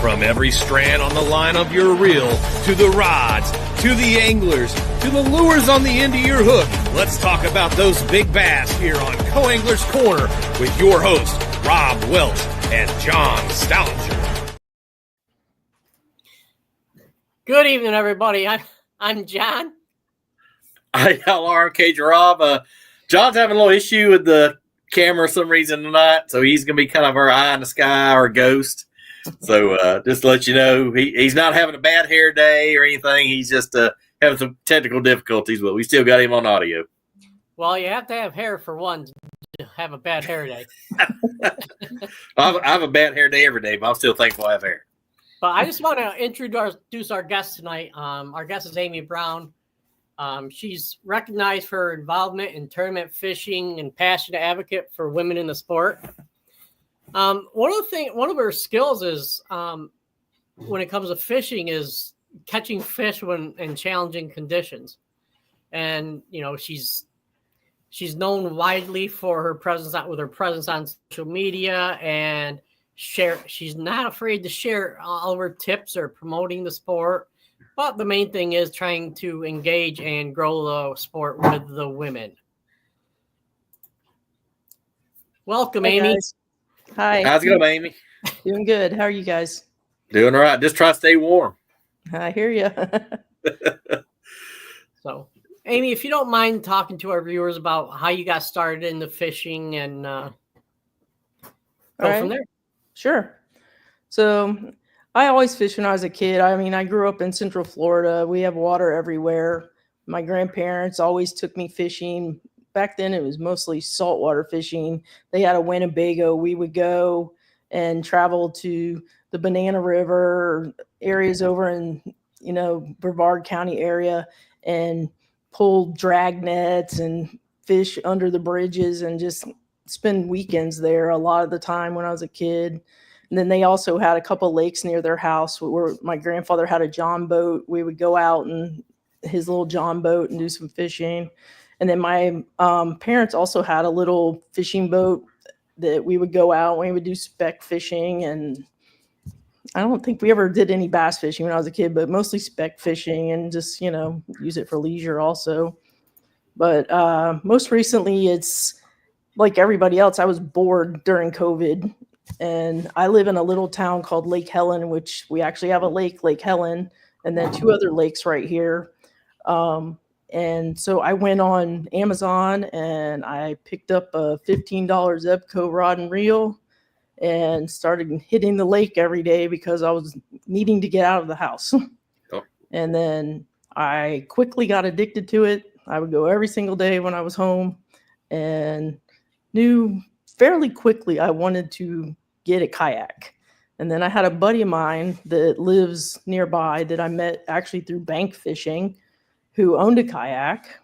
From every strand on the line of your reel, to the rods, to the anglers, to the lures on the end of your hook, let's talk about those big bass here on Co-Angler's Corner with your hosts, Rob Welch and John Stoudinger. Good evening, everybody. I'm John. Hi, y'all are Cage Rob. John's having a little issue with the camera for some reason tonight, so he's going to be kind of our eye in the sky or ghost. So just to let you know, he's not having a bad hair day or anything. He's just having some technical difficulties, but we still got him on audio. Well, you have to have hair for one to have a bad hair day. I have a bad hair day every day, but I'm still thankful I have hair. But I just want to introduce our guest tonight. Our guest is Amy Brown. She's recognized for her involvement in tournament fishing and passionate advocate for women in the sport. One of her skills is when it comes to fishing is catching fish in challenging conditions. And you know, she's known widely for her presence on social media, and she's not afraid to share all of her tips or promoting the sport. But the main thing is trying to engage and grow the sport with the women. Welcome, Hey, Amy. guys. Hi. How's it going, Amy? Doing good. How are you guys? Doing all right. Just try to stay warm. I hear you. So, Amy, if you don't mind talking to our viewers about how you got started in the fishing and go from there. Sure. So I always fished when I was a kid. I mean, I grew up in Central Florida. We have water everywhere. My grandparents always took me fishing. Back then, it was mostly saltwater fishing. They had a Winnebago. We would go and travel to the Banana River areas over in, Brevard County area and pull drag nets and fish under the bridges and just spend weekends there a lot of the time when I was a kid. And then they also had a couple lakes near their house where my grandfather had a john boat. We would go out in his little john boat and do some fishing. And then my parents also had a little fishing boat that we would go out. We would do speck fishing. And I don't think we ever did any bass fishing when I was a kid, but mostly speck fishing and just, use it for leisure also. But most recently, it's like everybody else. I was bored during COVID. And I live in a little town called Lake Helen, which we actually have a lake, Lake Helen, and then two other lakes right here. And so I went on Amazon and I picked up a $15 Zebco rod and reel and started hitting the lake every day because I was needing to get out of the house. Oh. And then I quickly got addicted to it. I would go every single day when I was home and knew fairly quickly I wanted to get a kayak. And then I had a buddy of mine that lives nearby that I met actually through bank fishing who owned a kayak.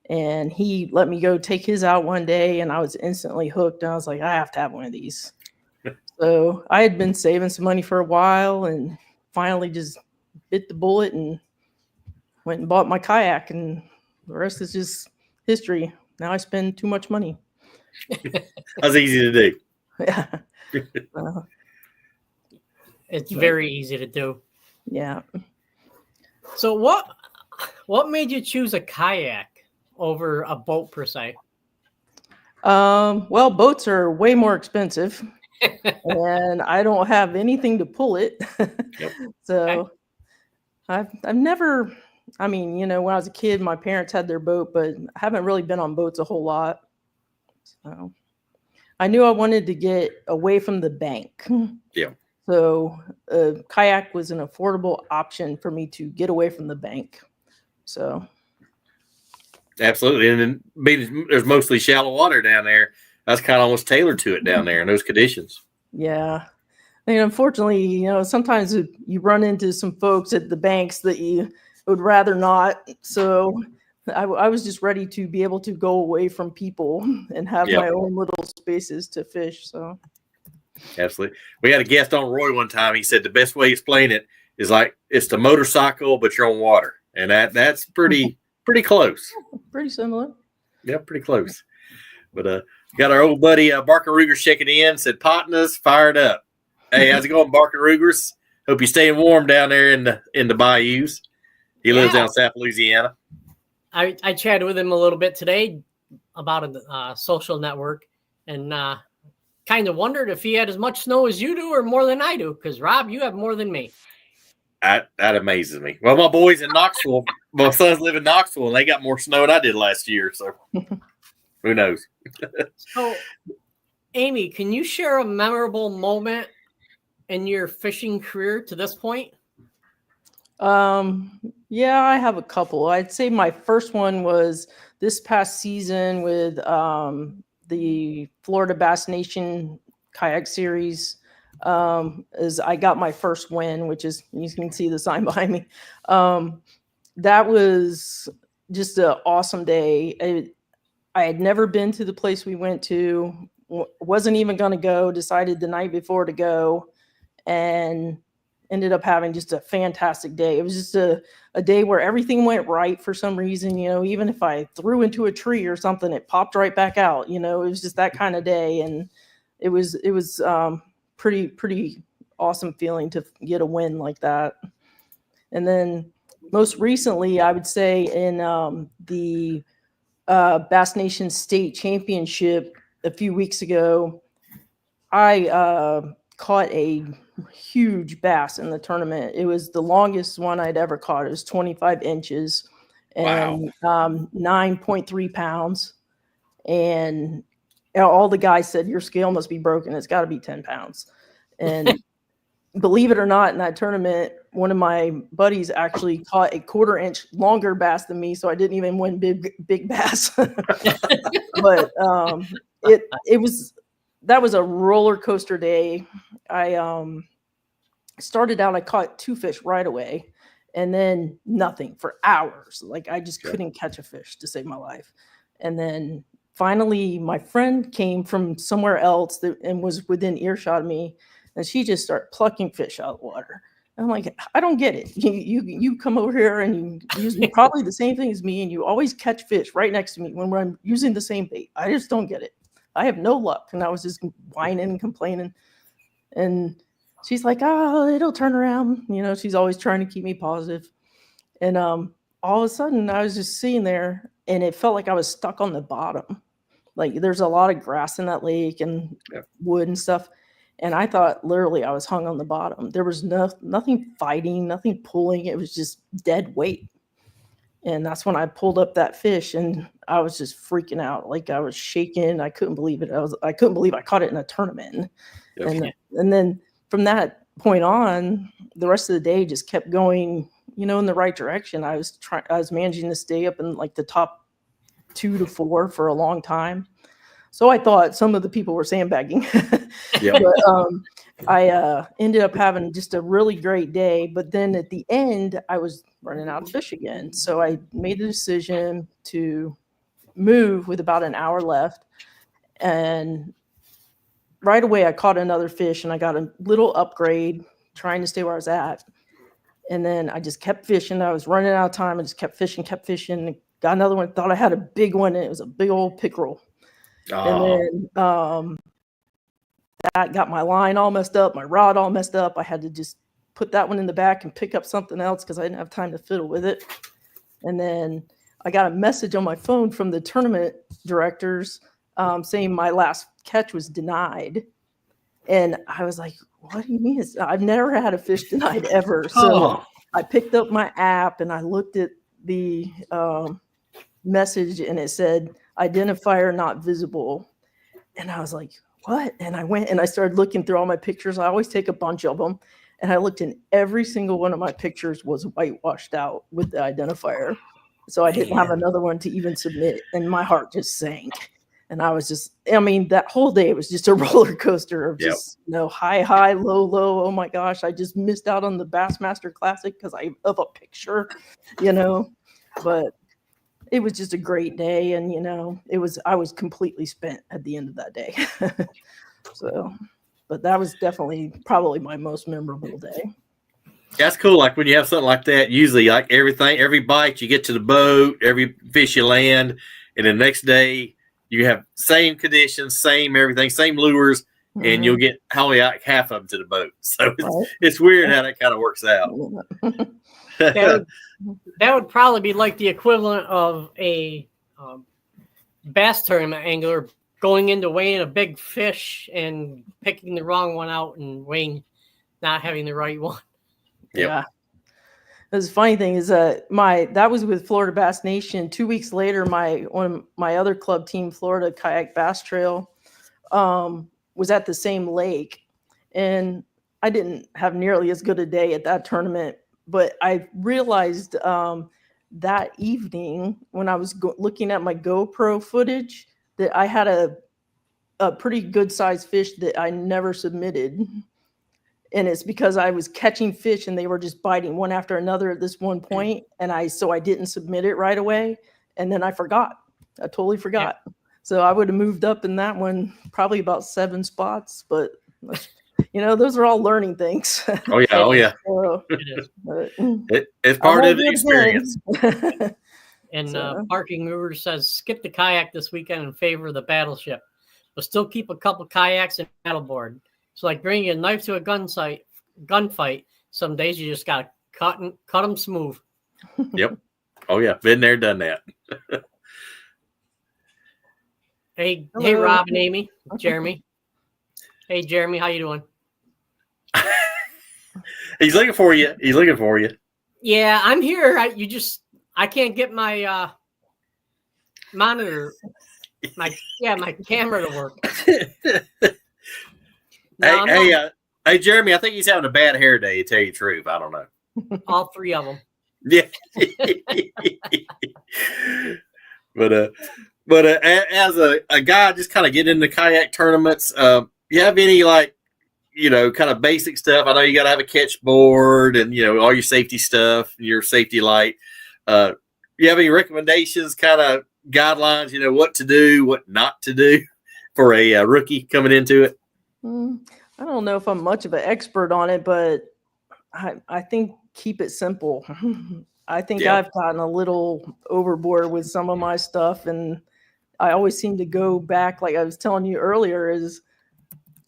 And he let me go take his out one day and I was instantly hooked. And I was like, I have to have one of these. So I had been saving some money for a while and finally just bit the bullet and went and bought my kayak. And the rest is just history. Now I spend too much money. That's easy to do. Yeah. It's very easy to do. Yeah. So what made you choose a kayak over a boat per se? Well, boats are way more expensive and I don't have anything to pull it. Yep. So I've never, when I was a kid, my parents had their boat, but I haven't really been on boats a whole lot. So I knew I wanted to get away from the bank. Yeah. So a kayak was an affordable option for me to get away from the bank. So. Absolutely. And then there's mostly shallow water down there. That's kind of almost tailored to it down there in those conditions. Yeah. And unfortunately, sometimes you run into some folks at the banks that you would rather not. So I was just ready to be able to go away from people and have my own little spaces to fish. So absolutely. We had a guest on Roy one time. He said the best way to explain it is like it's the motorcycle, but you're on water. And that's pretty close. Pretty similar. Yeah, pretty close. But got our old buddy Barker Rugers checking in. Said Patna's fired up. Hey, how's it going, Barker Rugers? Hope you're staying warm down there in the bayous. He lives down South Louisiana. I chatted with him a little bit today about a social network, and kind of wondered if he had as much snow as you do or more than I do, because Rob, you have more than me. That amazes me. Well, my boys in Knoxville, my sons live in Knoxville, and they got more snow than I did last year. So who knows? So, Amy, can you share a memorable moment in your fishing career to this point? Yeah, I have a couple. I'd say my first one was this past season with the Florida B.A.S.S Nation Kayak Series. As I got my first win, which is, you can see the sign behind me. That was just an awesome day. I had never been to the place we went to, wasn't even going to go, decided the night before to go, and ended up having just a fantastic day. It was just a day where everything went right for some reason. Even if I threw into a tree or something, it popped right back out. It was just that kind of day. And it was pretty awesome feeling to get a win like that. And then most recently, I would say in the B.A.S.S Nation State Championship a few weeks ago, I caught a huge bass in the tournament. It was the longest one I'd ever caught. It was 25 inches and 9.3 pounds. And all the guys said, your scale must be broken. It's got to be 10 pounds. And believe it or not, in that tournament, one of my buddies actually caught a 1/4 inch longer bass than me. So I didn't even win big bass. But that was a roller coaster day. I started out, I caught 2 fish right away, and then nothing for hours. Like, I just couldn't catch a fish to save my life. And then finally, my friend came from somewhere else and was within earshot of me, and she just started plucking fish out of the water. And I'm like, I don't get it. You come over here and you use probably the same thing as me, and you always catch fish right next to me when I'm using the same bait. I just don't get it. I have no luck. And I was just whining and complaining. And she's like, oh, it'll turn around. She's always trying to keep me positive. And all of a sudden, I was just sitting there, and it felt like I was stuck on the bottom. Like, there's a lot of grass in that lake and wood and stuff. And I thought literally I was hung on the bottom. There was nothing fighting, nothing pulling. It was just dead weight. And that's when I pulled up that fish, and I was just freaking out. Like, I was shaking. I couldn't believe it. I couldn't believe I caught it in a tournament. And then from that point on, the rest of the day just kept going, in the right direction. I was managing to stay up in like the top 2 to 4 for a long time. So I thought some of the people were sandbagging. But I ended up having just a really great day. But then at the end, I was running out of fish again. So I made the decision to move with about an hour left. And right away, I caught another fish, and I got a little upgrade trying to stay where I was at. And then I just kept fishing. I was running out of time. I just kept fishing. Got another one. Thought I had a big one, and it was a big old pickerel. And then that got my line all messed up, my rod all messed up. I had to just put that one in the back and pick up something else because I didn't have time to fiddle with it. And then I got a message on my phone from the tournament directors saying my last catch was denied. And I was like, what do you mean? I've never had a fish denied ever. So I picked up my app and I looked at the message, and it said, identifier not visible. And I was like, what? And I went and I started looking through all my pictures. I always take a bunch of them. And I looked, in every single one of my pictures was whitewashed out with the identifier. So I didn't have another one to even submit. And my heart just sank. And I was just, that whole day was just a roller coaster of just, high, low, low. Oh my gosh, I just missed out on the Bassmaster Classic because of a picture, But it was just a great day. And, I was completely spent at the end of that day. But that was definitely probably my most memorable day. That's cool. Like when you have something like that, usually like every bite you get to the boat, every fish you land, and the next day you have same conditions, same everything, same lures, and you'll get only like half of them to the boat. So Right. it's weird how that kind of works out. That would probably be like the equivalent of a bass tournament angler going into weighing a big fish and picking the wrong one out and weighing not having the right one. Yep. Yeah. The funny thing is that was with Florida Bass Nation. 2 weeks later, one of my other club team, Florida Kayak Bass Trail, was at the same lake, and I didn't have nearly as good a day at that tournament. But I realized that evening when I was looking at my GoPro footage that I had a pretty good sized fish that I never submitted. And it's because I was catching fish and they were just biting one after another at this one point. And so I didn't submit it right away. And then I forgot. I totally forgot. Yeah. So I would have moved up in that one probably about 7 spots. But, those are all learning things. Oh, yeah. Oh, yeah. So, it's part of the experience. And Parking Mover says, skip the kayak this weekend in favor of the battleship, but still keep a couple kayaks and paddleboard. So like bringing a knife to a gunfight, some days you just got to cut them smooth. Yep. Oh, yeah. Been there, done that. Hey, Rob and Amy, Jeremy. Hey, Jeremy, how you doing? He's looking for you. Yeah, I'm here. I can't get my monitor, my camera to work. Hey, Jeremy, I think he's having a bad hair day, to tell you the truth. I don't know. All 3 of them. Yeah. But as a guy just kind of getting into kayak tournaments, you have any kind of basic stuff? I know you got to have a catch board and, all your safety stuff, your safety light. You have any recommendations, kind of guidelines, what to do, what not to do for a rookie coming into it? I don't know if I'm much of an expert on it, but I think keep it simple. I think I've gotten a little overboard with some of my stuff, and I always seem to go back, like I was telling you earlier, is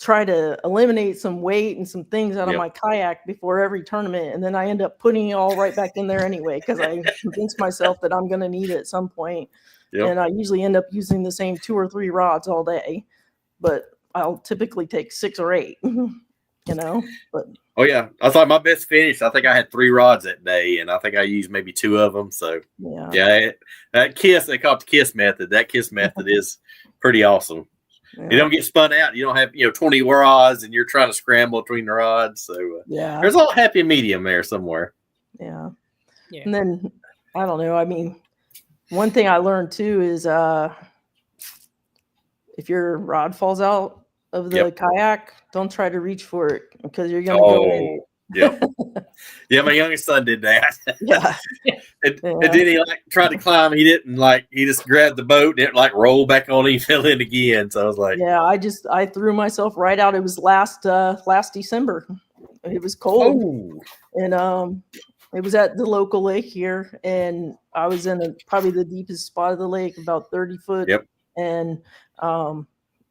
try to eliminate some weight and some things out of my kayak before every tournament, and then I end up putting it all right back in there anyway because I convince myself that I'm going to need it at some point. And I usually end up using the same 2 or 3 rods all day, but I'll typically take 6 or 8, but. Oh yeah. I thought my best finish, I think I had 3 rods that day, and I think I used maybe 2 of them. So that KISS, they call it the KISS method. That KISS method is pretty awesome. Yeah. You don't get spun out. You don't have, 20 rods and you're trying to scramble between the rods. So there's a little happy medium there somewhere. Yeah. And then, I don't know. I mean, one thing I learned too is if your rod falls out of the kayak, don't try to reach for it because you're going to go in. Yeah, my youngest son did that. Yeah. And then he tried to climb. He didn't he just grabbed the boat and it rolled back on him, fell in again. So I was like, I threw myself right out. It was last December. It was cold. And it was at the local lake here, and I was in probably the deepest spot of the lake, about 30 foot. Yep. And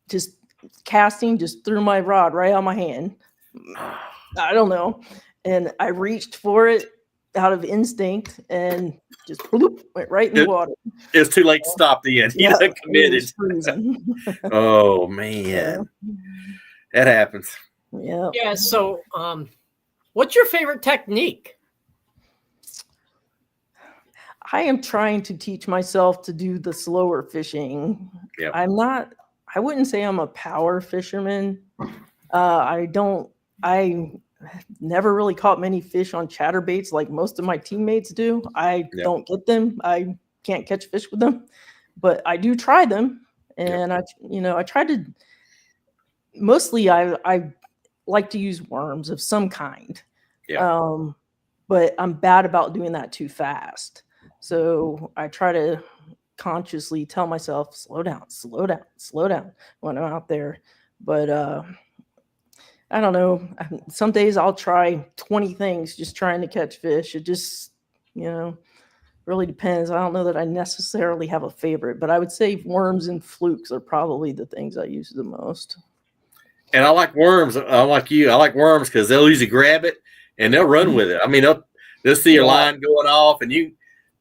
just casting, just threw my rod right out of my hand. I don't know. And I reached for it out of instinct and just bloop, went right in the water. It was too late to stop the end. You committed. Oh, man. That happens. Yeah. Yeah. So, what's your favorite technique? I am trying to teach myself to do the slower fishing. Yep. I wouldn't say I'm a power fisherman. I never really caught many fish on chatterbaits like most of my teammates do. I don't get them. I can't catch fish with them, but I do try them. And I try to, mostly I like to use worms of some kind. Yeah. But I'm bad about doing that too fast. So I try to consciously tell myself, slow down when I'm out there. But I don't know. Some days I'll try 20 things just trying to catch fish. It just, really depends. I don't know that I necessarily have a favorite, but I would say worms and flukes are probably the things I use the most. And I like worms. I'm like you. I like worms because they'll usually grab it and they'll run with it. I mean, they'll see your line going off, and you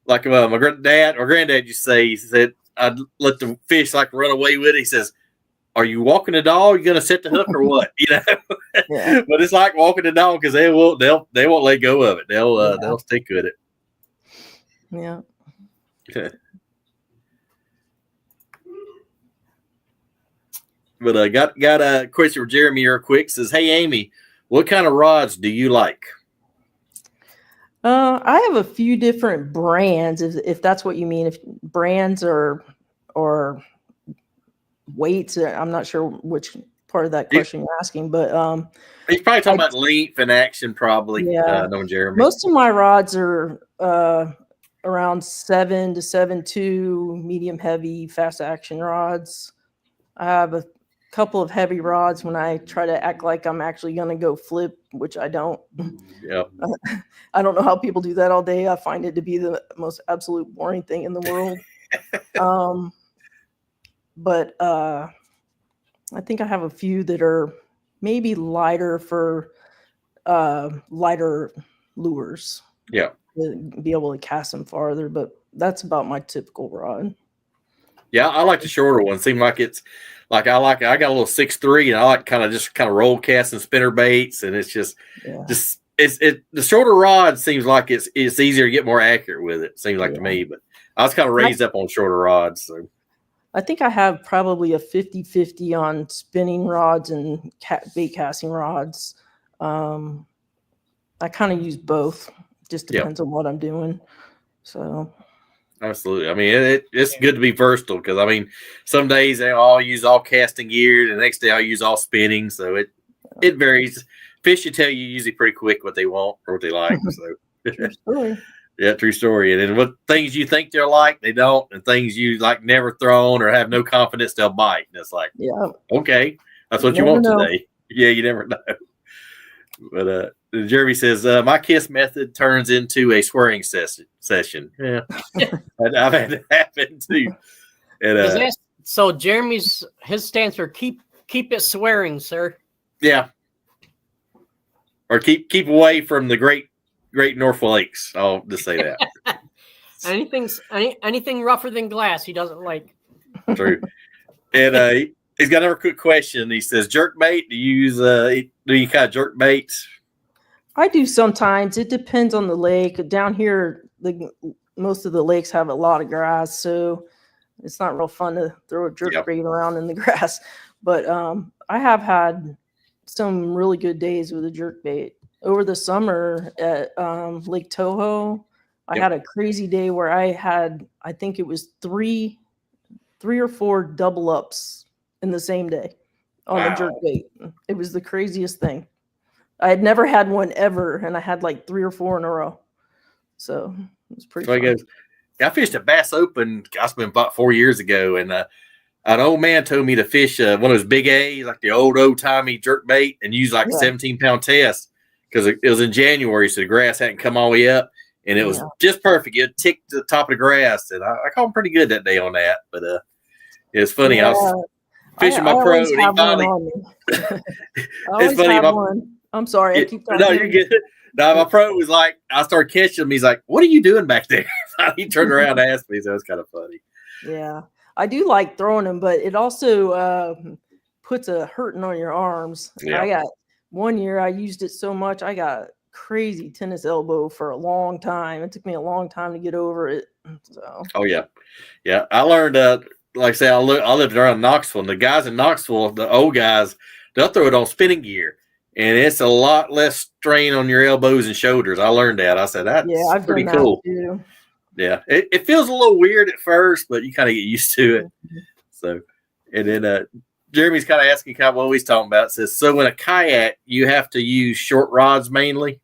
like my granddad used to say. He said, "I'd let the fish like run away with it." He says, "Are you walking the dog? You gonna set the hook or what?" You know. Yeah. But it's like walking the dog because they won't let go of it. They'll stick with it. Yeah. But got a question for Jeremy real quick. Says, "Hey Amy, what kind of rods do you like?" I have a few different brands, if that's what you mean. If brands or weights, I'm not sure which part of that question you're asking, but he's probably talking about length and action, probably. Yeah, knowing Jeremy. Most of my rods are around 7 to 7.2 medium heavy fast action rods. I have a couple of heavy rods when I try to act like I'm actually going to go flip, which I don't. Yeah. I don't know how people do that all day. I find it to be the most absolute boring thing in the world. But I think I have a few that are maybe lighter for lighter lures. Yeah. To be able to cast them farther, but that's about my typical rod. Yeah, I like the shorter one. Seem like it's like I got a little 6'3", and I like kind of roll cast and spinner baits, and it's just the shorter rod seems like it's easier to get more accurate with it. Seems like to me, but I was kind of raised up on shorter rods. So I think I have probably a 50-50 on spinning rods and bait casting rods. I kind of use both. Just depends on what I'm doing. So absolutely. I mean, it's good to be versatile because I mean, some days I'll use all casting gear, the next day I'll use all spinning. So it varies. Fish will tell you usually pretty quick what they want or what they like. So true story. Yeah, true story. And then what things you think they're like, they don't, and things you like never thrown or have no confidence they'll bite. And it's like, okay, that's what you want today. Yeah, you never know. But Jeremy says, my kiss method turns into a swearing session. Yeah. I've had it happen too. And, so Jeremy's his stance for keep it swearing, sir. Yeah. Or keep away from the great North Lakes. I'll just say that. anything rougher than glass he doesn't like. True. And he's got another quick question. He says, jerk bait, do you kind of jerk baits? I do sometimes. It depends on the lake. Down here, most of the lakes have a lot of grass, so it's not real fun to throw a jerk bait around in the grass. But I have had some really good days with a jerk bait. Over the summer at Lake Toho, I had a crazy day where I think it was three or four double ups in the same day on the jerk bait. It was the craziest thing. I had never had one ever, and I had like 3 or 4 in a row. So it was pretty fun. I fished at Bass Open, it's been about 4 years ago, and an old man told me to fish one of those big A, like the old-timey jerk bait, and use like a 17-pound test because it was in January, so the grass hadn't come all the way up, and it was just perfect. It ticked to the top of the grass, and I caught him pretty good that day on that. But it was funny. I was fishing my pro, and he finally it's funny. I'm sorry. I keep no, you're good. No, my pro was like, I started catching him. He's like, "What are you doing back there?" He turned around and asked me. So it was kind of funny. Yeah, I do like throwing them, but it also puts a hurting on your arms. Yeah. I got one year I used it so much I got crazy tennis elbow for a long time. It took me a long time to get over it. So. Oh yeah. I learned. Like I say, I lived around Knoxville, and the guys in Knoxville, the old guys, they'll throw it on spinning gear. And it's a lot less strain on your elbows and shoulders. I learned that. I said, that's pretty cool. Too. Yeah. It feels a little weird at first, but you kind of get used to it. So, and then Jeremy's kind of asking what he's talking about. It says, so in a kayak, you have to use short rods mainly?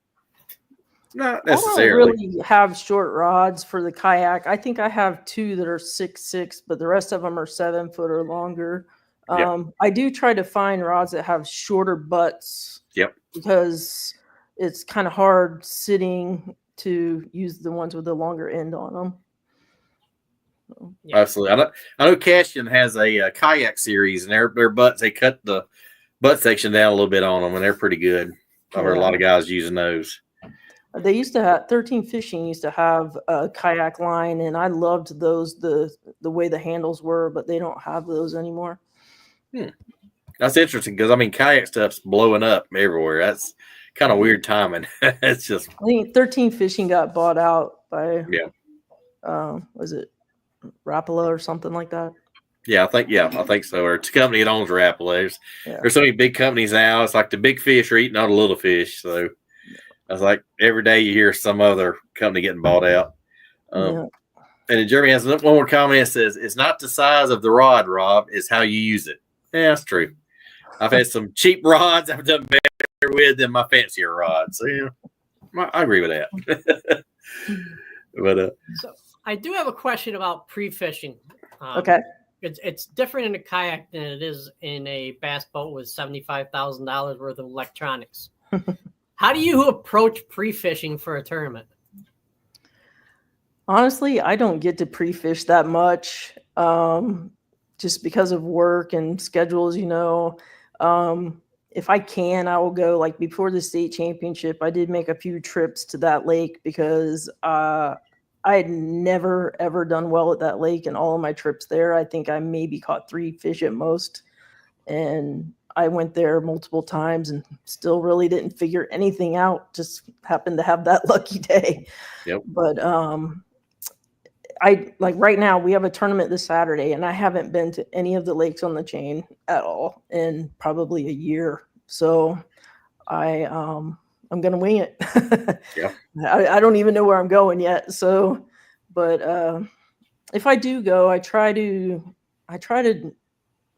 Not necessarily. I don't really have short rods for the kayak. I think I have 2 that are 6'6", but the rest of them are 7 foot or longer. I do try to find rods that have shorter butts. Yep. Because it's kind of hard sitting to use the ones with the longer end on them. So, absolutely. I know Cashion has a Kayak Series, and their butts, they cut the butt section down a little bit on them, and they're pretty good. I've heard a lot of guys using those. They used to have 13 Fishing used to have a kayak line, and I loved those, the way the handles were, but they don't have those anymore. That's interesting because I mean kayak stuff's blowing up everywhere. That's kind of weird timing. It's just I think 13 Fishing got bought out by was it Rapala or something like that? I think so. Or it's a company that owns Rapala. There's so many big companies now. It's like the big fish are eating all the little fish. So I was like, every day you hear some other company getting bought out. And then Jeremy has one more comment that says, it's not the size of the rod, Rob, it's how you use it. Yeah, that's true. I've had some cheap rods I've done better with than my fancier rods. So, I agree with that. But so I do have a question about pre-fishing. Okay. It's different in a kayak than it is in a bass boat with $75,000 worth of electronics. How do you approach pre-fishing for a tournament? Honestly, I don't get to pre-fish that much, just because of work and schedules. If I can, I will go. Like before the state championship, I did make a few trips to that lake because I had never ever done well at that lake, and all of my trips there, I think I maybe caught 3 fish at most, and I went there multiple times and still really didn't figure anything out. Just happened to have that lucky day. Yep. But I like right now we have a tournament this Saturday, and I haven't been to any of the lakes on the chain at all in probably a year. So I'm going to wing it. Yeah. I don't even know where I'm going yet. So, but if I do go, I try to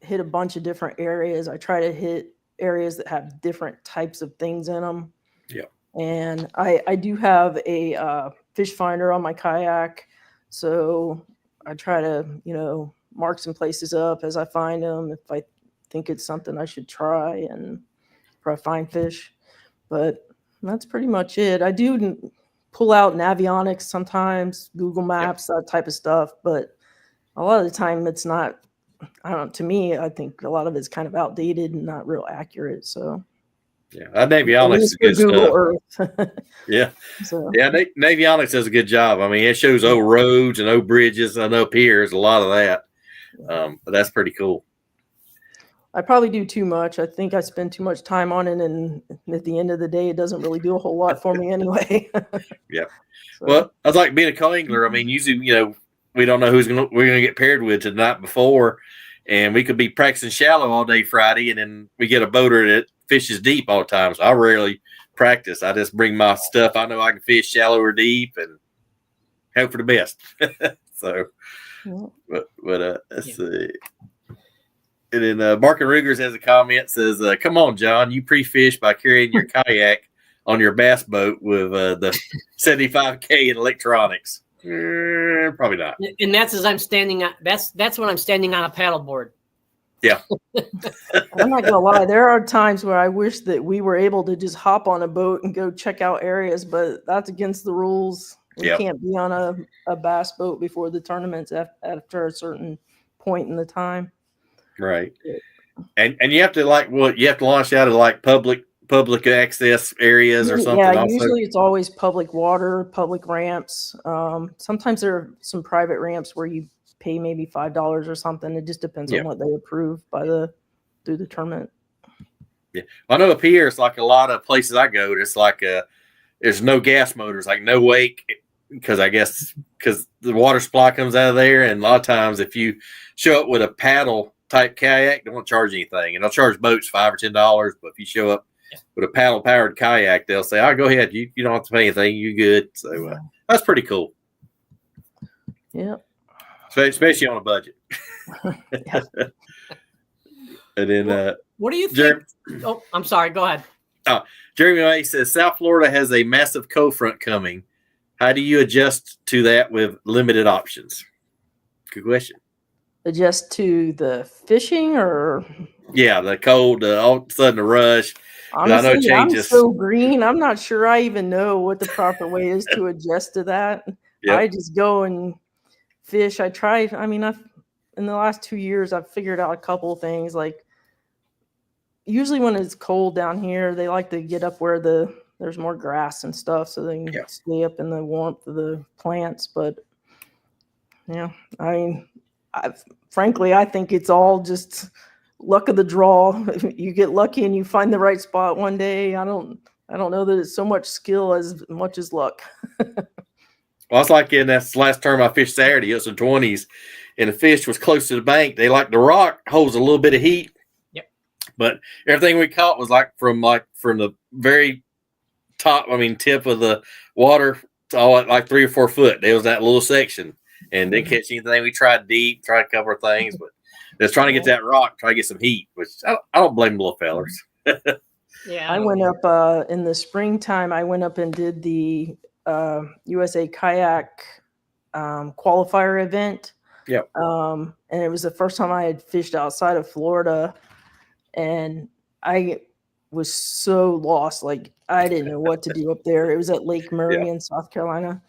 hit a bunch of different areas. I try to hit areas that have different types of things in them. Yeah. And I do have a fish finder on my kayak. So I try to, mark some places up as I find them. If I think it's something I should try, and if I find fish, but that's pretty much it. I do pull out Navionics sometimes, Google Maps, that type of stuff. But a lot of the time it's not, I don't know, to me, I think a lot of it's kind of outdated and not real accurate. So that Navionics is good Google stuff. Earth. Navionics does a good job. I mean, it shows old roads and old bridges and up piers, a lot of that. But that's pretty cool. I probably do too much. I think I spend too much time on it, and at the end of the day, it doesn't really do a whole lot for me anyway. Yeah. So. Well, I was like being a co-angler. I mean, usually, we don't know who we're gonna get paired with the night before, and we could be practicing shallow all day Friday, and then we get a boater that fishes deep all the time. So I rarely practice. I just bring my stuff. I know I can fish shallow or deep, and hope for the best. So, but let's see. And then Mark and Rugers has a comment, says, come on, John, you pre-fish by carrying your kayak on your bass boat with the 75K in electronics. Probably not. And that's as I'm standing on, that's when I'm standing on a paddleboard. Yeah. I'm not gonna lie, there are times where I wish that we were able to just hop on a boat and go check out areas, but that's against the rules. We can't be on a bass boat before the tournaments after a certain point in the time. Right. And you have to you have to launch out of public access areas or something. Yeah, also. Usually it's always public water, public ramps. Sometimes there are some private ramps where you pay maybe $5 or something. It just depends on what they approve through the tournament. Yeah. I know up here it's like a lot of places I go, it's like there's no gas motors, like no wake, because the water supply comes out of there, and a lot of times if you show up with a paddle type kayak, they won't charge anything, and they'll charge boats $5 or $10. But if you show up with a paddle powered kayak, they'll say, "Oh, go ahead, you don't have to pay anything, you good." So that's pretty cool. Yeah, especially on a budget. And then what do you think? Oh, I'm sorry. Go ahead. Jeremy May says South Florida has a massive cold front coming. How do you adjust to that with limited options? Good question. Adjust to the fishing, or the cold, all of a sudden the rush. Honestly, I know it changes. I'm so green. I'm not sure I even know what the proper way is to adjust to that. Yep. I just go and fish. I tried. I mean, in the last 2 years, I've figured out a couple of things. Like usually when it's cold down here, they like to get up where there's more grass and stuff, so they can stay up in the warmth of the plants. But yeah, I mean, frankly, I think it's all just luck of the draw. You get lucky and you find the right spot one day. I don't know that it's so much skill as much as luck. Well, it's like in that last term I fished Saturday, it was the 20s, and the fish was close to the bank. They like the rock holds a little bit of heat. Yep. But everything we caught was from the very top, tip of the water to all like 3 or 4 foot. There was that little section, and didn't catch anything. We tried deep, tried a couple of things, but just trying to get that rock, try to get some heat, which I don't blame the little fellers. Yeah. I went up in the springtime. I went up and did the USA Kayak qualifier event. Yep. And it was the first time I had fished outside of Florida, and I was so lost. Like, I didn't know what to do up there. It was at Lake Murray in South Carolina,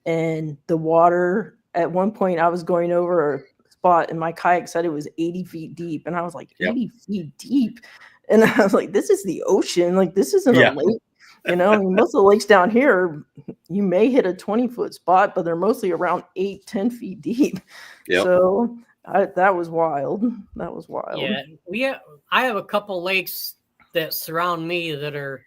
and the water, at one point I was going over a spot and my kayak said it was 80 feet deep, and I was like, 80 feet deep? And I was like, this is the ocean. Like, this isn't a lake. Most of the lakes down here, you may hit a 20-foot spot, but they're mostly around 8-10 feet deep. Yep. So that was wild. That was wild. Yeah, I have a couple lakes that surround me that are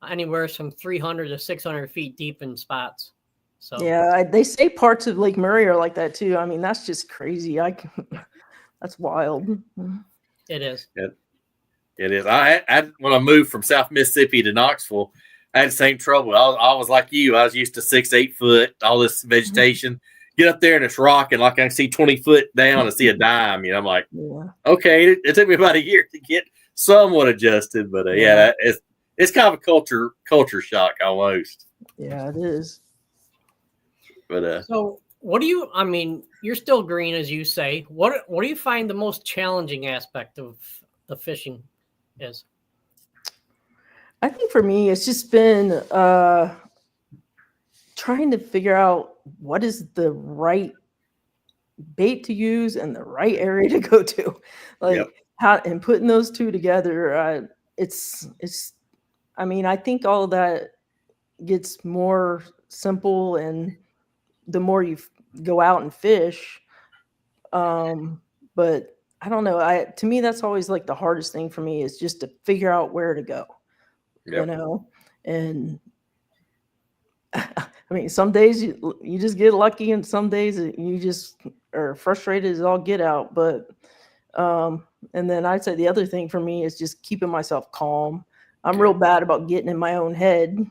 anywhere from 300 to 600 feet deep in spots. So yeah, they say parts of Lake Murray are like that too. I mean, that's just crazy. That's wild. It is. It is. I when I moved from South Mississippi to Knoxville, I had the same trouble. I was like you. I was used to 6-8 foot, all this vegetation. Get up there and it's rocking, like I can see 20 foot down and see a dime. I'm like, okay. It took me about a year to get somewhat adjusted, but it's kind of a culture shock almost. Yeah, it is. But so what do you? I mean, you're still green, as you say. What do you find the most challenging aspect of the fishing is? I think for me, it's just been trying to figure out what is the right bait to use and the right area to go to, how, and putting those two together. I think all of that gets more simple, and the more you go out and fish. But I don't know. To me, that's always like the hardest thing for me, is just to figure out where to go, and some days you just get lucky, and some days you just are frustrated as all get out. But, and then I'd say the other thing for me is just keeping myself calm. I'm real bad about getting in my own head.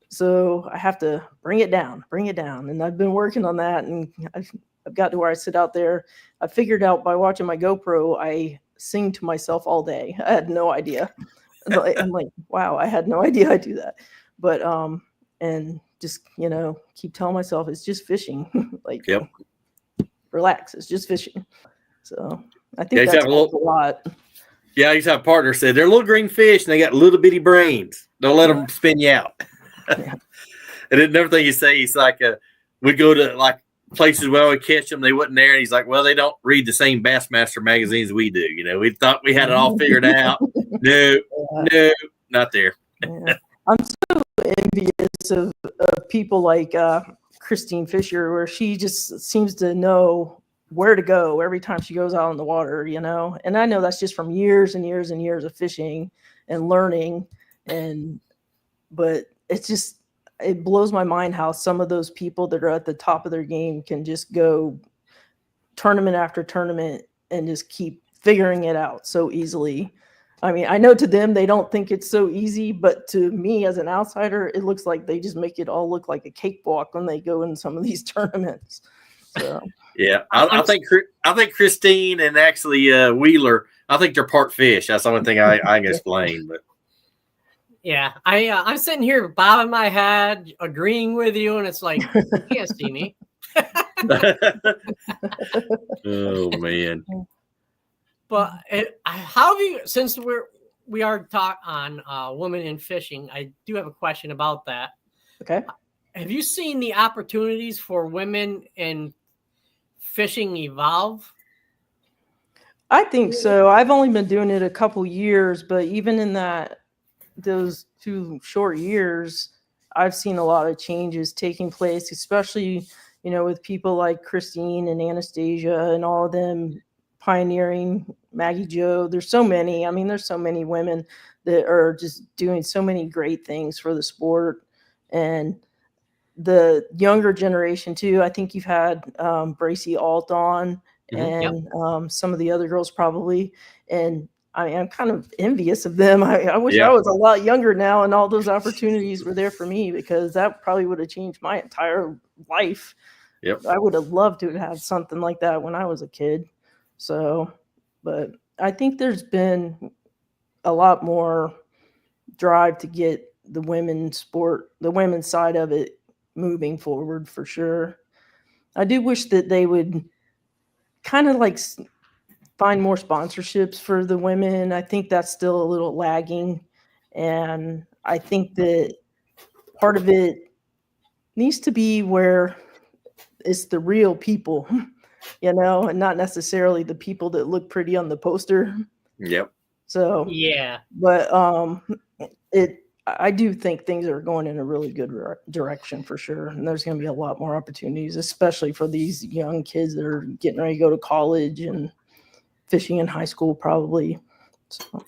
So I have to bring it down. And I've been working on that, and I've got to where I sit out there. I figured out by watching my GoPro, I sing to myself all day. I had no idea. I'm like, wow, I had no idea I do that. But, and just, keep telling myself it's just fishing. Relax. It's just fishing. So I think that's a lot. Yeah, I used to have a partner said they're little green fish and they got little bitty brains. Don't let them spin you out. And then everything you say, he's like, we go to like places where we catch them, they wasn't there. And he's like, well, they don't read the same Bassmaster magazines we do. We thought we had it all figured out. No, not there. I'm so envious of people like Christine Fisher, where she just seems to know where to go every time she goes out on the water, and I know that's just from years and years and years of fishing and learning. But it blows my mind how some of those people that are at the top of their game can just go tournament after tournament and just keep figuring it out so easily. I know to them, they don't think it's so easy, but to me as an outsider, it looks like they just make it all look like a cakewalk when they go in some of these tournaments. So yeah, I think Christine and actually Wheeler, I think they're part fish. That's the only thing I can explain. But yeah, I'm sitting here bobbing my head, agreeing with you, and it's like, you can't see me. Oh man. But how have you, since we are talking on women in fishing, I do have a question about that. Okay. Have you seen the opportunities for women in fishing evolve? I think so. I've only been doing it a couple years, but even in those 2 short years, I've seen a lot of changes taking place, especially, with people like Christine and Anastasia and all of them pioneering, Maggie Joe. There's so many. I mean, there's so many women that are just doing so many great things for the sport. And the younger generation too. I think you've had Bracy Alt on and some of the other girls probably. And I'm kind of envious of them. I wish I was a lot younger now and all those opportunities were there for me, because that probably would have changed my entire life. Yep. I would have loved to have had something like that when I was a kid. So, but I think there's been a lot more drive to get the women's sport, the women's side of it, moving forward for sure. I do wish that they would kind of like find more sponsorships for the women. I think that's still a little lagging. And I think that part of it needs to be where it's the real people, and not necessarily the people that look pretty on the poster. Yep. So, yeah. But I do think things are going in a really good direction for sure. And there's going to be a lot more opportunities, especially for these young kids that are getting ready to go to college and fishing in high school, probably. So.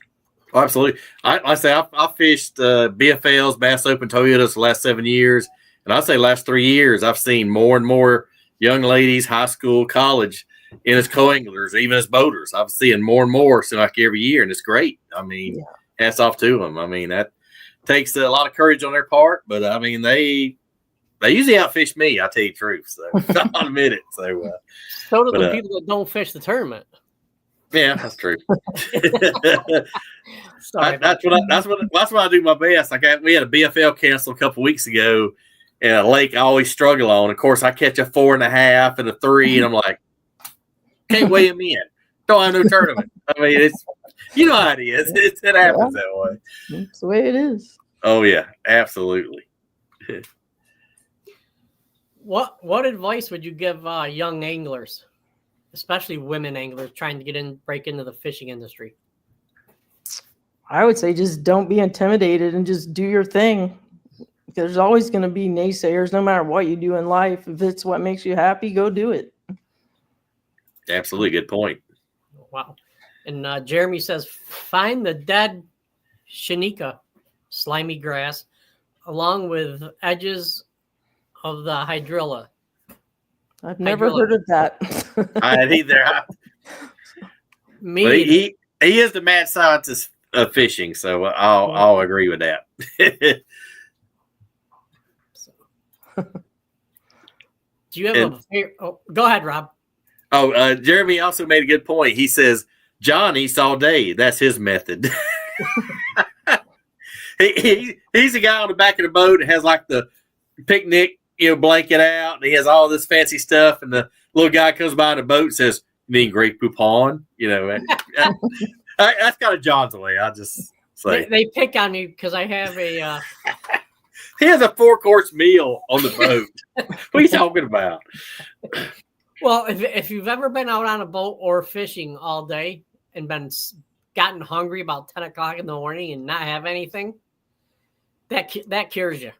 Oh, absolutely. I say I fished BFLs, Bass Open Toyotas the last 7 years. And I say last 3 years, I've seen more and more young ladies, high school, college, and as co-anglers, even as boaters. I'm seeing more and more, so like every year, and it's great. I mean, hats off to them. I mean, that takes a lot of courage on their part, but I mean, they usually outfish me. I tell you the truth, so I'll admit it. So do the people that don't fish the tournament. Yeah, that's true. Sorry, that's what I do my best. We had a BFL cancel a couple weeks ago, and a lake I always struggle on. Of course, I catch a 4.5 and a 3, and I'm like, can't weigh them in. Don't have no tournament. I mean, it's how it is. It happens that way. That's the way it is. Oh yeah, absolutely. What advice would you give young anglers, especially women anglers, trying to break into the fishing industry? I would say just don't be intimidated and just do your thing. There's always going to be naysayers no matter what you do in life. If it's what makes you happy, go do it. Absolutely, good point. Wow. And Jeremy says, find the dead Shanika, slimy grass, along with edges of the hydrilla. I've never heard of that. I either. Me. He is the mad scientist of fishing, so I'll agree with that. Do you have a favorite? Oh, go ahead, Rob. Oh, Jeremy also made a good point. He says, John eats all day. That's his method. He's a guy on the back of the boat that has like the picnic, blanket out, and he has all this fancy stuff. And the little guy comes by in the boat and says, "You mean Great Poupon?" That's kind of John's way. I just say they pick on me because I have a. He has a 4-course meal on the boat. What are you talking about? Well, if you've ever been out on a boat or fishing all day and gotten hungry about 10 o'clock in the morning and not have anything, that cures you.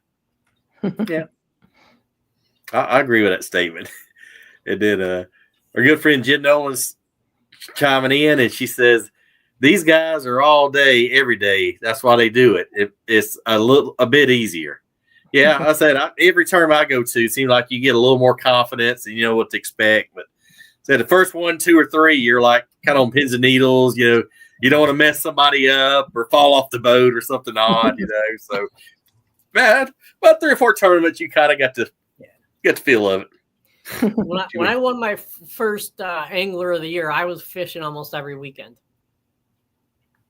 Yeah, I agree with that statement. It did. Our good friend Jen Nolan's chiming in, and she says, "These guys are all day, every day. That's why they do it. It's a bit easier." Yeah, I said every term I go to, it seems like you get a little more confidence and you know what to expect. But the first 1, 2, or 3, you're like kind of on pins and needles. You don't want to mess somebody up or fall off the boat or something odd. So man, about 3 or 4 tournaments, you kind of got to get the feel of it. When I won my first angler of the year, I was fishing almost every weekend.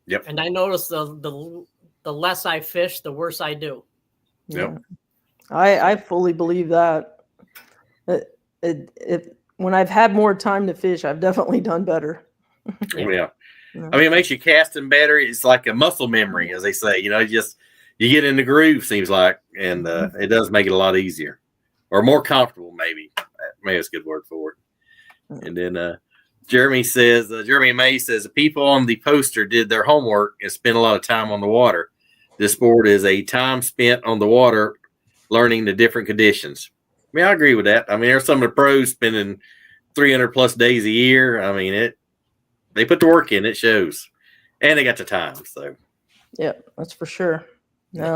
Yep. And I noticed the less I fish, the worse I do. Yep. I fully believe that. When I've had more time to fish, I've definitely done better. Yeah. I mean, it makes you casting better. It's like a muscle memory, as they say. You get in the groove, seems like, and it does make it a lot easier or more comfortable, maybe. Maybe that's a good word for it. And then Jeremy May says the people on the poster did their homework and spent a lot of time on the water. This sport is a time spent on the water, learning the different conditions. I mean, I agree with that. I mean, there's some of the pros spending 300 plus days a year. I mean, they put the work in, it shows, and they got the time. So, yeah, that's for sure. No,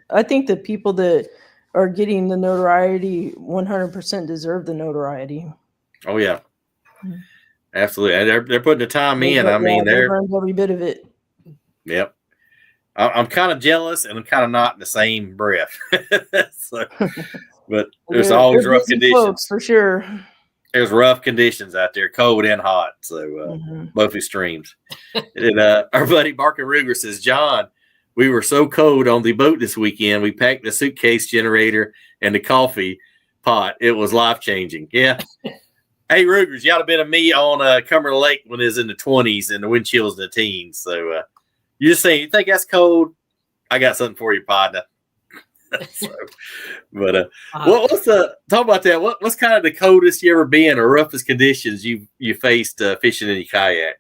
I think the people that are getting the notoriety 100% deserve the notoriety. Oh yeah, absolutely. And they're putting the time in. I mean, they've earned every bit of it. Yep. I'm kind of jealous, and I'm kind of not in the same breath. So, but there's always rough conditions folks, for sure. There's rough conditions out there, cold and hot. So both extremes. And our buddy Barker Ruger says, John, we were so cold on the boat this weekend. We packed the suitcase generator and the coffee pot. It was life changing. Yeah. Hey, Rugers, you ought to have been a me on Cumberland Lake when it was in the 20s and the wind chills in the teens. So you're just saying, you think that's cold? I got something for you, partner. So, but what's talk about that? What's kind of the coldest you ever been or roughest conditions you faced fishing in your kayak?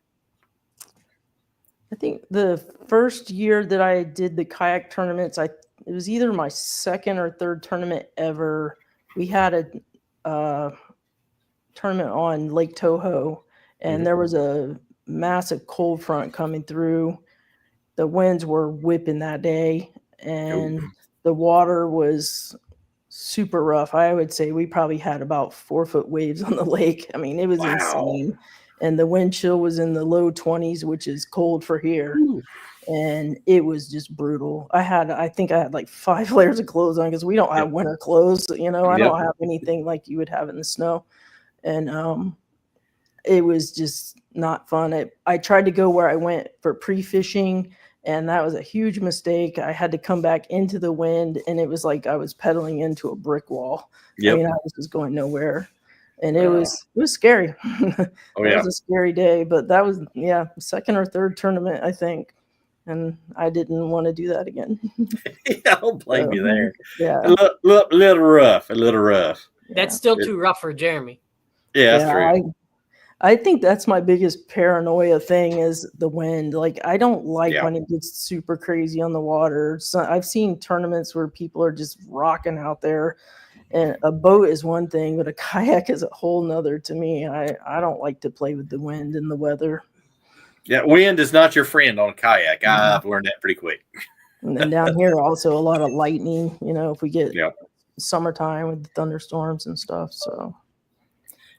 I think the first year that I did the kayak tournaments, it was either my second or third tournament ever. We had a tournament on Lake Toho, and there was a massive cold front coming through. The winds were whipping that day, and the water was super rough. I would say we probably had about 4-foot waves on the lake. I mean, it was insane. And the wind chill was in the low 20s, which is cold for here. Ooh. And it was just brutal. I think I had like 5 layers of clothes on because we don't have winter clothes. I don't have anything like you would have in the snow. And it was just not fun. I tried to go where I went for pre-fishing, and that was a huge mistake. I had to come back into the wind, and it was like I was pedaling into a brick wall. Yep. I mean, I was just going nowhere. And it was scary. It was a scary day, but that was, second or third tournament, I think. And I didn't want to do that again. I don't blame you there. Yeah. A little rough. That's still too rough for Jeremy. Yeah, that's true. I think that's my biggest paranoia thing is the wind. Like, I don't like when it gets super crazy on the water. So I've seen tournaments where people are just rocking out there, and a boat is one thing, but a kayak is a whole nother to me. I don't like to play with the wind and the weather. Yeah, wind is not your friend on a kayak. I've learned that pretty quick. And then down here also a lot of lightning, if we get summertime with the thunderstorms and stuff. So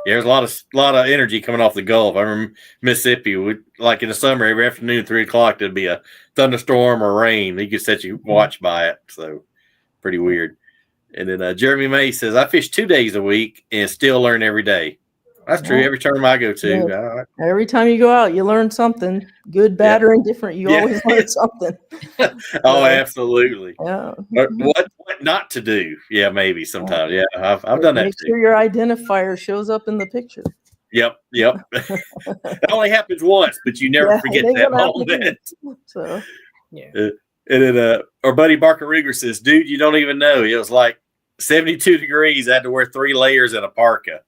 yeah, there's a lot of energy coming off the Gulf. I remember Mississippi, like in the summer, every afternoon, 3 o'clock, there'd be a thunderstorm or rain. You could set your watch by it. So pretty weird. And then Jeremy May says, I fish 2 days a week and still learn every day. That's true. Every tournament I go to. Yeah. Every time you go out, you learn something. Good, bad, or indifferent. You always learn something. Absolutely. Yeah. What not to do? Yeah, maybe sometimes. Yeah, I've done that. Make sure your identifier shows up in the picture. Yep. It only happens once, but you never forget that moment. So, and then our buddy Barker Ruger says, dude, you don't even know. It was like 72 degrees. I had to wear 3 layers and a parka.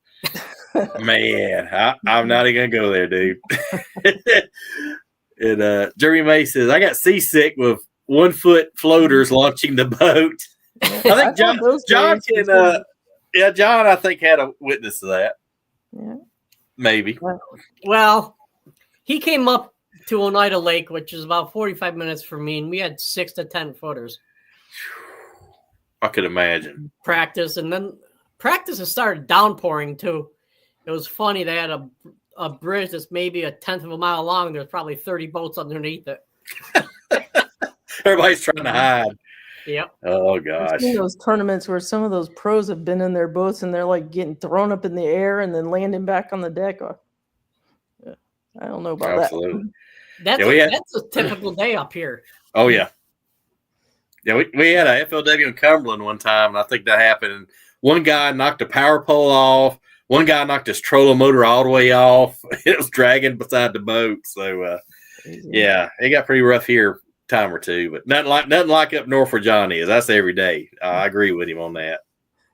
Man, I'm not even gonna go there, dude. And Jeremy May says, I got seasick with 1-foot floaters launching the boat. I think John can John I think had a witness to that. Yeah. Maybe. Well, he came up to Oneida Lake, which is about 45 minutes from me, and we had 6 to 10 footers. I could imagine. Practice, and then practice has started downpouring too. It was funny. They had a bridge that's maybe 1/10 of a mile long. There's probably 30 boats underneath it. Everybody's trying to hide. Yep. Oh gosh. I've seen those tournaments where some of those pros have been in their boats and they're like getting thrown up in the air and then landing back on the deck. I don't know about Absolutely. that. That's a typical day up here. Oh yeah. Yeah, we had a FLW in Cumberland one time, and I think that happened. And one guy knocked a power pole off. One guy knocked his trolling motor all the way off. It was dragging beside the boat. So, yeah, it got pretty rough here time or two. But nothing like up north where John is. That's every day. I agree with him on that.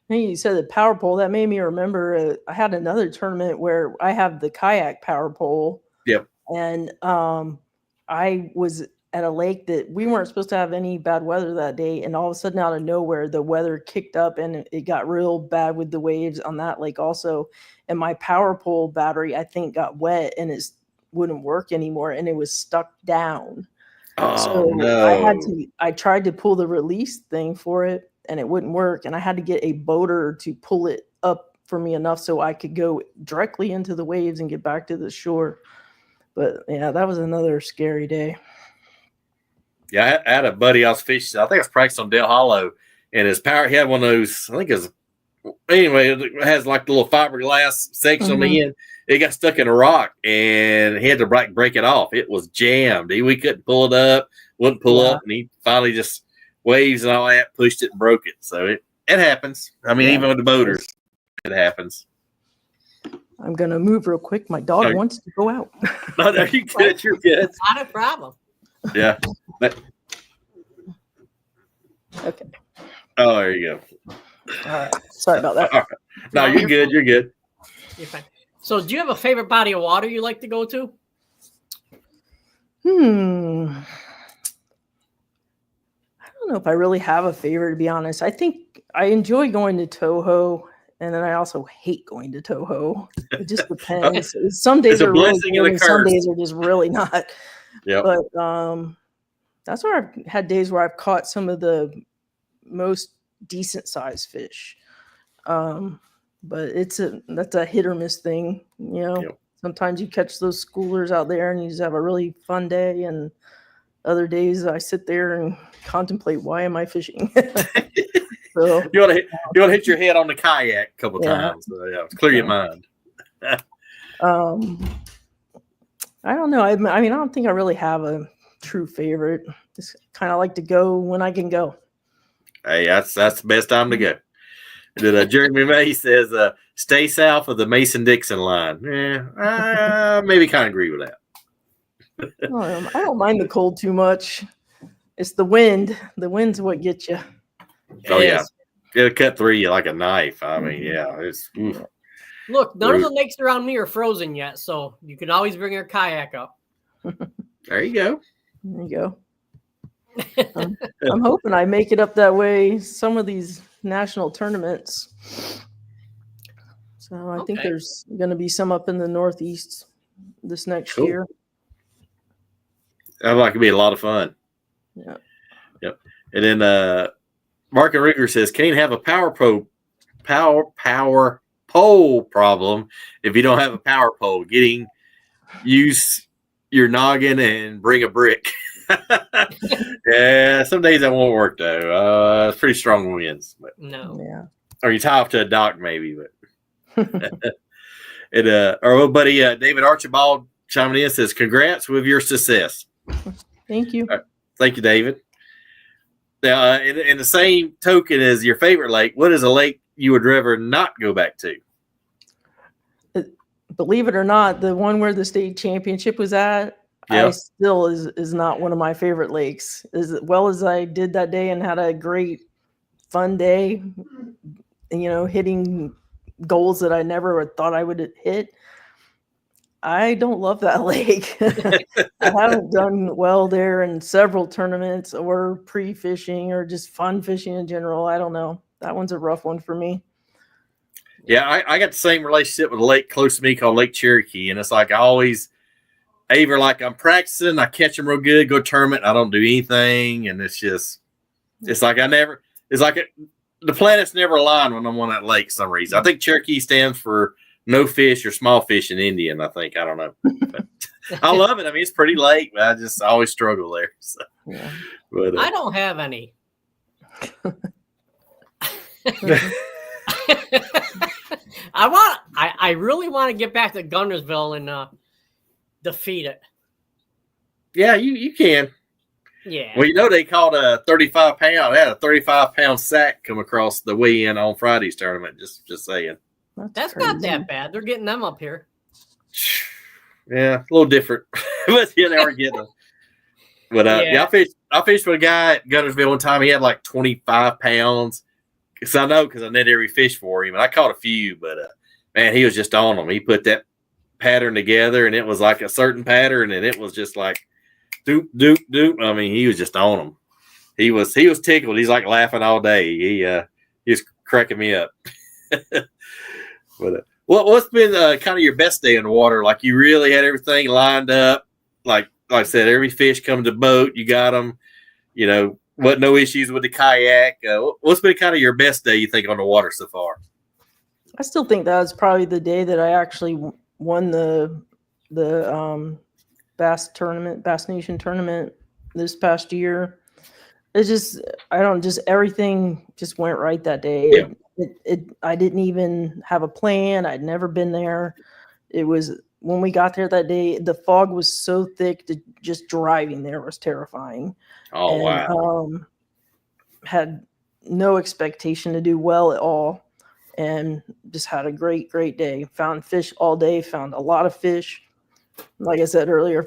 Hey, you said the power pole. That made me remember I had another tournament where I have the kayak power pole. Yep. And I was at a lake that we weren't supposed to have any bad weather that day. And all of a sudden, out of nowhere, the weather kicked up and it got real bad with the waves on that lake also. And my power pole battery, I think, got wet and it wouldn't work anymore. And it was stuck down. Oh, So no. I tried to pull the release thing for it and it wouldn't work. And I had to get a boater to pull it up for me enough so I could go directly into the waves and get back to the shore. But yeah, that was another scary day. Yeah, I had a buddy I was fishing. I think I was practicing on Del Hollow, and his power, he had one of those, I think it's, anyway, it has like the little fiberglass section on the end. It got stuck in a rock, and he had to break it off. It was jammed. We couldn't pull it up, wouldn't pull up, and he finally just waves and all that, pushed it and broke it. So it happens. I mean, even with the boaters, it happens. I'm going to move real quick. My dog wants to go out. No, you're good. You're good. Not a problem. Yeah. Okay. Oh, there you go. All right. Sorry about that. Right. No, you're good. You're good. You're fine. So, do you have a favorite body of water you like to go to? I don't know if I really have a favorite, to be honest. I think I enjoy going to Toho, and then I also hate going to Toho. It just depends. Some days are really good, and some days are just really not. Yeah. But that's where I've had days where I've caught some of the most decent sized fish. But that's a hit or miss thing, you know. Yep. Sometimes you catch those schoolers out there and you just have a really fun day, and other days I sit there and contemplate, why am I fishing? So you want to hit your head on the kayak a couple times. So, clear your mind. I don't know. I mean, I don't think I really have a true favorite. Just kind of like to go when I can go. Hey, that's the best time to go. Then Jeremy May says, stay south of the Mason-Dixon line. Maybe kind of agree with that. I don't mind the cold too much. It's the wind. The wind's what gets you. Oh, yeah. It'll cut through you like a knife. I mean, it's... Look, none of the lakes around me are frozen yet, so you can always bring your kayak up. There you go. There you go. I'm hoping I make it up that way some of these national tournaments. So I think there's going to be some up in the Northeast this next year. That could be a lot of fun. Yeah. Yep. And then Mark and Rigger says, can't have a power pole problem if you don't have a power pole. Use your noggin and bring a brick. Yeah, some days that won't work though. It's pretty strong winds. But, no. Yeah. Or you tie off to a dock maybe, but our old buddy David Archibald chiming in says, congrats with your success. Thank you. Thank you, David. Now, in the same token as your favorite lake, what is a lake you would rather not go back to? Believe it or not, the one where the state championship was at, I still is not one of my favorite lakes. As well as I did that day and had a great fun day, hitting goals that I never thought I would hit. I don't love that lake. I haven't done well there in several tournaments or pre-fishing or just fun fishing in general. I don't know. That one's a rough one for me. Yeah, I got the same relationship with a lake close to me called Lake Cherokee. And it's like either like I'm practicing, I catch them real good, go tournament, I don't do anything. And it's like the planets never align when I'm on that lake for some reason. I think Cherokee stands for no fish or small fish in Indian, I think. I don't know. But I love it. I mean, it's pretty lake, but I always struggle there. So. Yeah. But, I don't have any. I really want to get back to Guntersville and defeat it. Yeah, you can. Yeah. Well, they caught a 35-pound. They had a 35-pound sack come across the weigh-in on Friday's tournament. Just saying. That's not that bad. They're getting them up here. Yeah, a little different. But they were getting them. But I fished with a guy at Guntersville one time. He had like 25 pounds. because I know, because I net every fish for him, and I caught a few, but man, he was just on them. He put that pattern together, and it was like a certain pattern, and it was just like doop doop doop. I mean, he was just on them. He was tickled. He's like laughing all day. He was cracking me up. But what's been kind of your best day in the water? Like you really had everything lined up. Like I said, every fish come to the boat, you got them. You know, what? No issues with the kayak. What's been kind of your best day you think on the water so far? I still think that was probably the day that I actually won the Bass Nation tournament this past year. It's just everything just went right that day. Yeah. I didn't even have a plan. I'd never been there. It was when we got there that day, the fog was so thick that just driving there was terrifying. Oh, wow. Had no expectation to do well at all, and just had a great day. Found fish all day, found a lot of fish. Like I said earlier,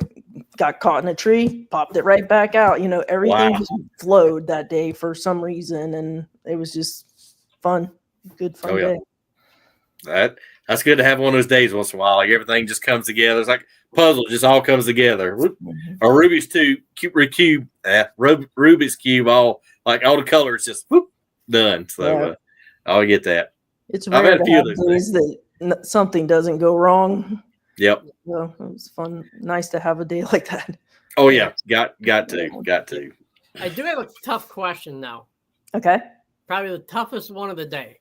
got caught in a tree, popped it right back out. You know, everything just flowed that day for some reason, and it was just fun. Good fun day. That's good to have one of those days once in a while. Like everything just comes together. It's like a puzzle, just all comes together. Mm-hmm. Or Rubik's cube, all the colors just done. So I'll get that. It's rare to have days that something doesn't go wrong. Yep. So it was fun. Nice to have a day like that. Oh yeah, got to. I do have a tough question now. Okay. Probably the toughest one of the day.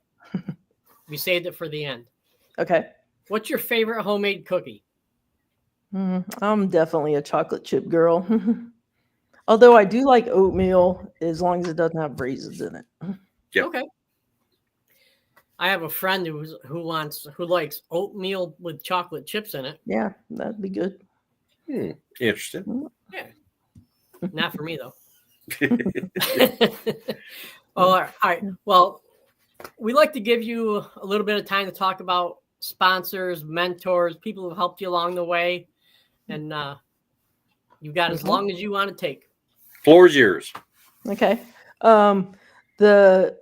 We saved it for the end. Okay. What's your favorite homemade cookie? I'm definitely a chocolate chip girl. Although I do like oatmeal as long as it doesn't have raisins in it. Yep. Okay. I have a friend who likes oatmeal with chocolate chips in it. Yeah, that'd be good. Interesting. Yeah. Not for me though. All right. Well, we like to give you a little bit of time to talk about sponsors, mentors, people who have helped you along the way. And you've got as long as you want to take. Floor is yours. Okay. The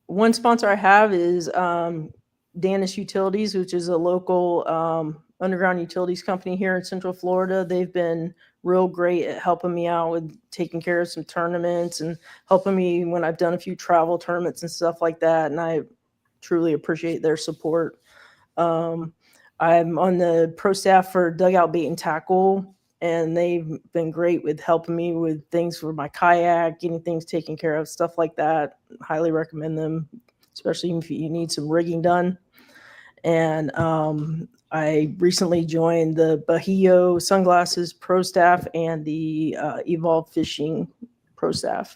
one sponsor I have is Danis Utilities, which is a local underground utilities company here in Central Florida. They've been real great at helping me out with taking care of some tournaments and helping me when I've done a few travel tournaments and stuff like that. And I truly appreciate their support. I'm on the pro staff for Dugout Bait and Tackle, and they've been great with helping me with things for my kayak, getting things taken care of, stuff like that. Highly recommend them, especially if you need some rigging done. And I recently joined the Bahio Sunglasses pro staff and the Evolve Fishing pro staff.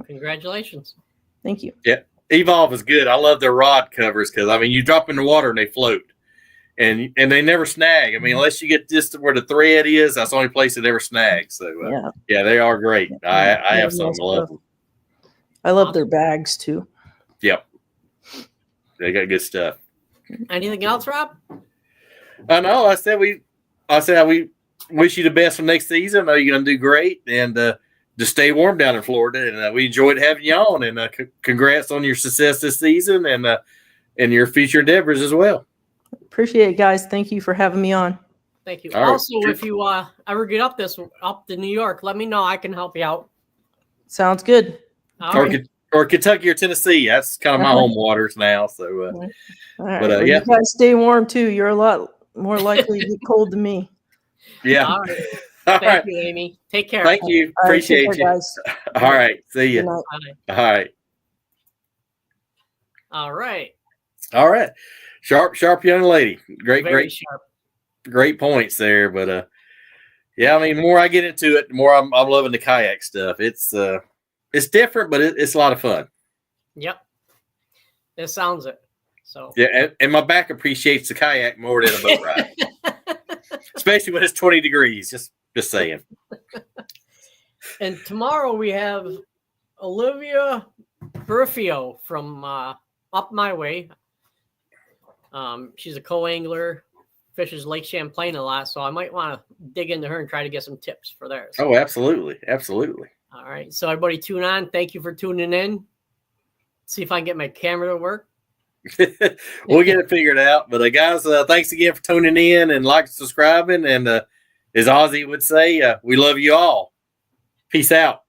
Congratulations. Thank you. Yeah, Evolve is good. I love their rod covers because, I mean, you drop in the water and they float. And they never snag. I mean, unless you get just to where the thread is, that's the only place it ever snags. So, yeah, they are great. I have some. I love them. I love their bags, too. Yep. They got good stuff. Anything else, Rob? No, I said we wish you the best for next season. I know you're going to do great. And just stay warm down in Florida. And we enjoyed having you on. And congrats on your success this season and your future endeavors as well. Appreciate it, guys. Thank you for having me on. Thank you. All also, right. If you ever get up to New York, let me know. I can help you out. Sounds good. Or Kentucky or Tennessee. That's kind of my home waters now. So, all right. But you guys stay warm too. You're a lot more likely to get cold than me. Yeah. All right. Thank you, Amy. Take care. Thank you. Appreciate you. Guys. All right. See you. All right. All right. All right. Sharp young lady. Great sharp. Great points there. But yeah, I mean, the more I get into it, the more I'm loving the kayak stuff. It's different, but it's a lot of fun. Yep. It sounds it. So yeah, and my back appreciates the kayak more than a boat ride. Especially when it's 20 degrees. Just saying. And tomorrow we have Olivia Burfio from up my way. She's a co-angler, fishes Lake Champlain a lot, so I might want to dig into her and try to get some tips for theirs. Oh, absolutely. Absolutely. All right. So everybody tune on. Thank you for tuning in. see if I can get my camera to work. We'll get it figured out. But guys, thanks again for tuning in and subscribing. And as Ozzy would say, we love you all. Peace out.